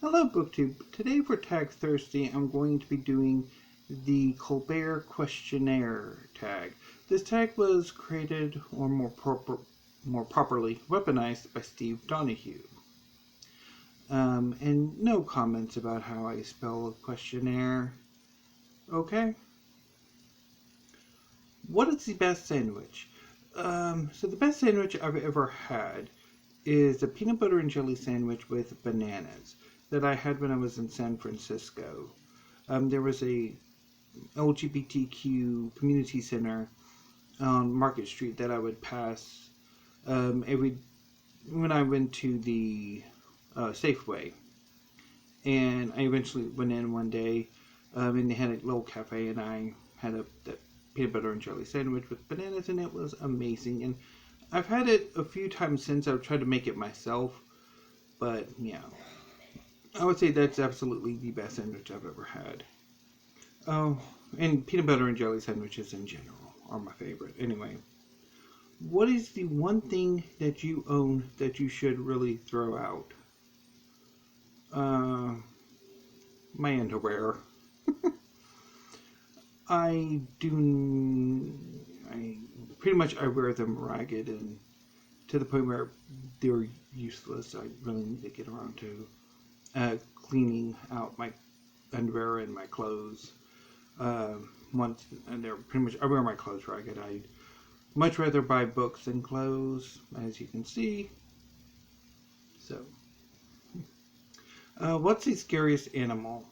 Hello BookTube. Today for Tag Thursday I'm going to be doing the Colbert Questionnaire Tag. This tag was created, or more properly weaponized, by Steve Donahue. And no comments about how I spell questionnaire. Okay? What is the best sandwich? So the best sandwich I've ever had is a peanut butter and jelly sandwich with bananas that I had when I was in San Francisco. There was a LGBTQ community center on Market Street that I would pass every when I went to the Safeway, and I eventually went in one day, and they had a little cafe, and I had that peanut butter and jelly sandwich with bananas, and it was amazing. And I've had it a few times since. I've tried to make it myself, but yeah, I would say that's absolutely the best sandwich I've ever had. Oh, and peanut butter and jelly sandwiches in general are my favorite. Anyway, what is the one thing that you own that you should really throw out? Uh, my underwear. I do. I pretty much I wear them ragged and to the point where they're useless. I really need to get around to cleaning out my underwear and my clothes. Once and they're pretty much I wear my clothes ragged. I much rather buy books than clothes, as you can see. So, what's the scariest animal?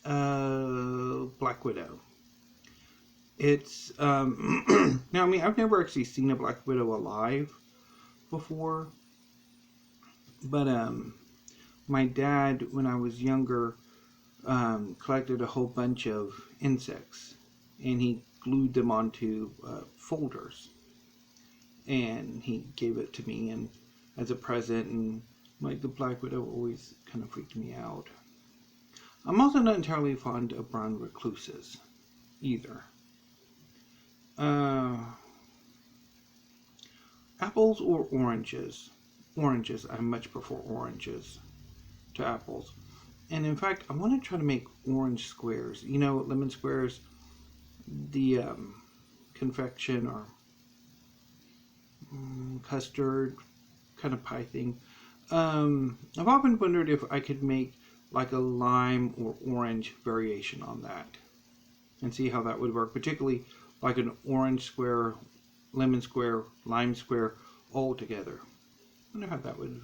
Black Widow. It's now. I mean, I've never actually seen a Black Widow alive before, but my dad, when I was younger, collected a whole bunch of insects, and he glued them onto folders, and he gave it to me and as a present. And like the Black Widow always kind of freaked me out. I'm also not entirely fond of brown recluses either. Apples or oranges? Oranges. I much prefer oranges to apples. And in fact, I want to try to make orange squares. You know, lemon squares, the confection or custard kind of pie thing. I've often wondered if I could make like a lime or orange variation on that and see how that would work, particularly like an orange square, lemon square, lime square all together. I wonder how that would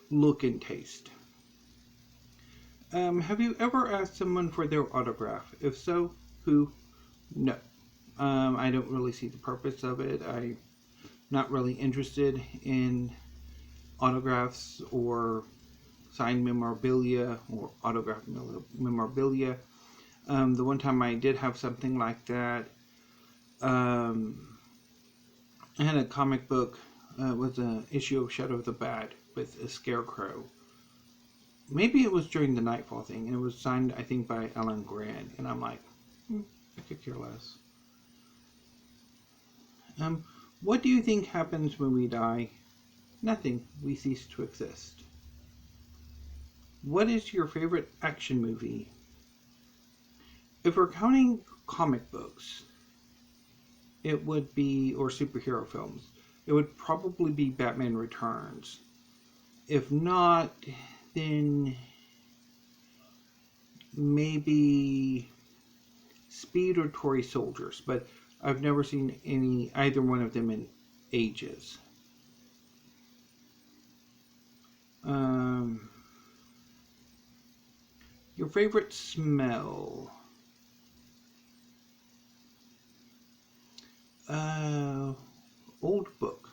look and taste. Have you ever asked someone for their autograph? If so, who? No. I don't really see the purpose of it. I'm not really interested in autographs or signed memorabilia or autographed memorabilia. The one time I did have something like that, I had a comic book. It was an issue of Shadow of the Bat with a scarecrow. Maybe it was during the Nightfall thing, and it was signed, I think, by Alan Grant. And I'm like, I could care less. What do you think happens when we die? Nothing. We cease to exist. What is your favorite action movie? If we're counting comic books, it would be, or superhero films, it would probably be Batman Returns. If not, then maybe Speed or Toy Soldiers, but I've never seen either one of them in ages. Your favorite smell? Old book.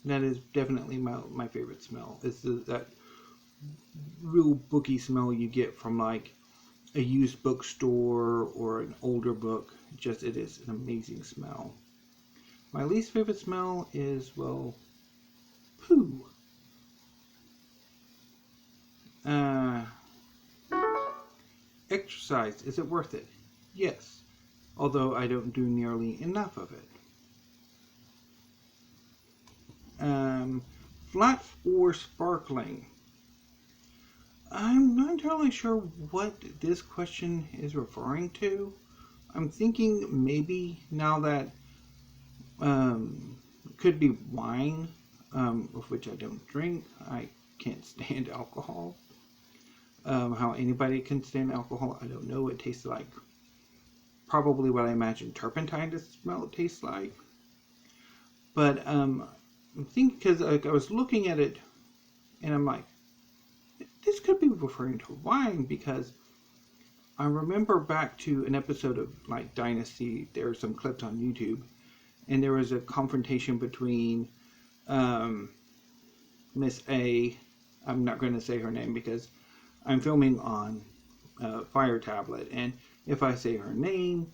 That is definitely my favorite smell. It's that real booky smell you get from like a used bookstore or an older book. It is an amazing smell. My least favorite smell is, well, poo. Exercise, is it worth it? Yes, although I don't do nearly enough of it. Flat or sparkling? I'm not entirely sure what this question is referring to. I'm thinking maybe now that um, could be wine, of which I don't drink. I can't stand alcohol. How anybody can stand alcohol, I don't know. It tastes like probably what I imagine turpentine to smell it tastes like. But I think because I was looking at it and I'm like, this could be referring to wine because I remember back to an episode of like Dynasty. There are some clips on YouTube, and there was a confrontation between um, Miss A. I'm not going to say her name because I'm filming on Fire Tablet, and if I say her name,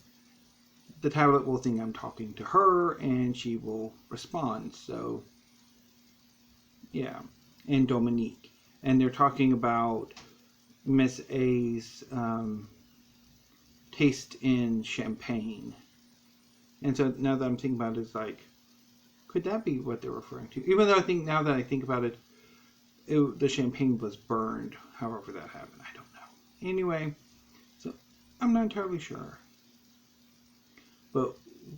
the tablet will think I'm talking to her, and she will respond. So, yeah, and Dominique, and they're talking about Miss A's taste in champagne. And so now that I'm thinking about it, it's like, could that be what they're referring to? Even though I think now that I think about it, the champagne was burned. However that happened, I don't know. Anyway, so I'm not entirely sure. But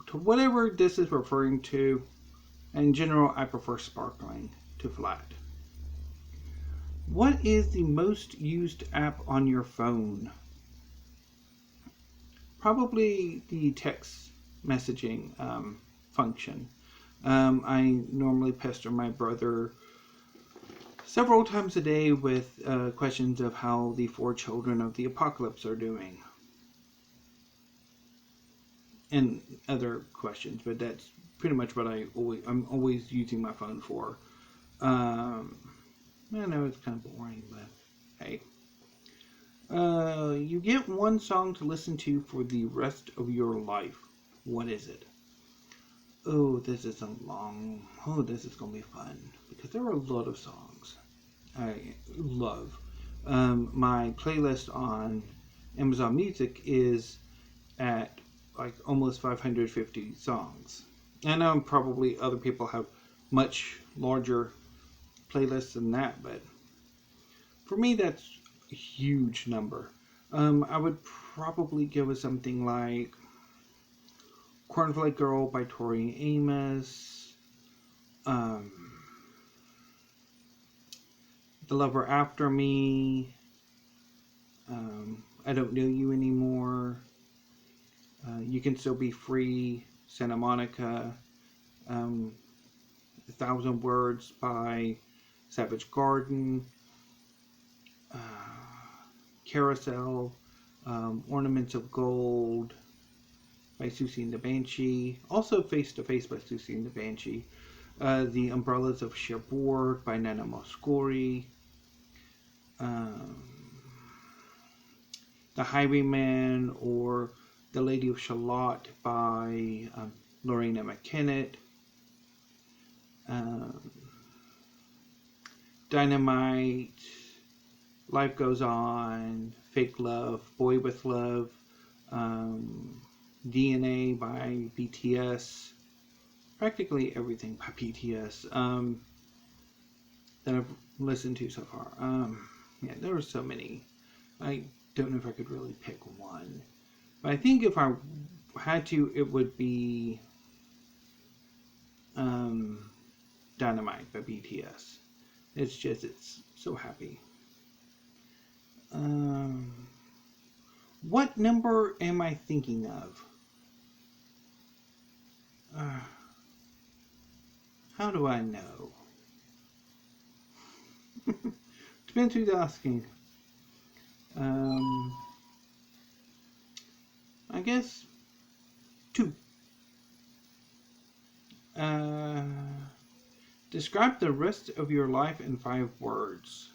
to whatever this is referring to, in general, I prefer sparkling to flat. What is the most used app on your phone? Probably the text messaging function. I normally pester my brother several times a day with questions of how the 4 children of the apocalypse are doing. And other questions, but that's pretty much what I'm always using my phone for. I know it's kind of boring, but hey. You get one song to listen to for the rest of your life. What is it? Oh, this is this is going to be fun. Because there are a lot of songs I love. My playlist on Amazon Music is at like almost 550 songs. I know probably other people have much larger playlists than that, but for me that's a huge number. I would probably give it something like Cornflake Girl by Tori Amos, The Lover After Me, I Don't Know You Anymore, You Can Still Be Free, Santa Monica, 1,000 Words by Savage Garden, Carousel, Ornaments of Gold by Susie and the Banshee, also Face to Face by Susie and the Banshee, The Umbrellas of Cherbourg by Nana Mouskouri, The Highwayman or The Lady of Shalott by Lorena McKennitt, Dynamite, Life Goes On, Fake Love, Boy with Love, DNA by BTS, practically everything by BTS that I've listened to so far. Yeah, there were so many. I don't know if I could really pick one. But I think if I had to, it would be Dynamite by BTS. It's so happy. What number am I thinking of? How do I know? Depends who's asking. I guess 2. Describe the rest of your life in 5 words.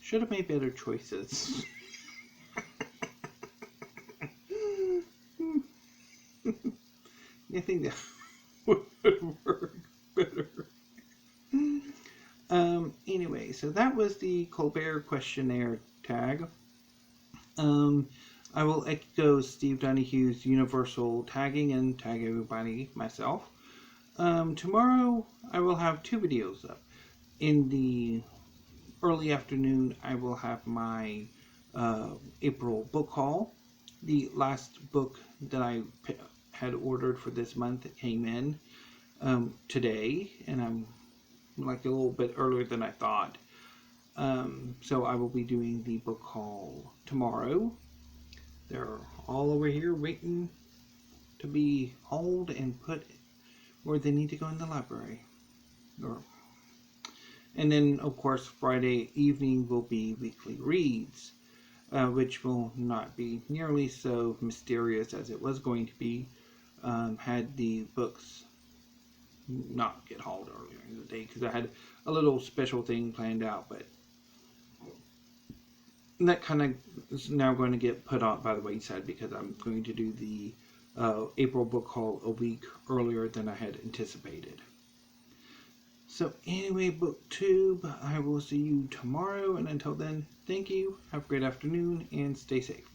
Should have made better choices. I think that would work better. Anyway, so that was the Colbert Questionnaire Tag. I will echo Steve Donahue's universal tagging and tag everybody myself. Tomorrow I will have 2 videos up. In the early afternoon, I will have my April book haul. The last book that I had ordered for this month came in today, and I'm like a little bit earlier than I thought. So I will be doing the book haul tomorrow. They're all over here waiting to be hauled and put where they need to go in the library. And then, of course, Friday evening will be weekly reads, which will not be nearly so mysterious as it was going to be had the books not get hauled earlier in the day, because I had a little special thing planned out, but that kind of is now going to get put out by the wayside because I'm going to do the April book haul a week earlier than I had anticipated. So anyway, BookTube, I will see you tomorrow, and until then, thank you, have a great afternoon, and stay safe.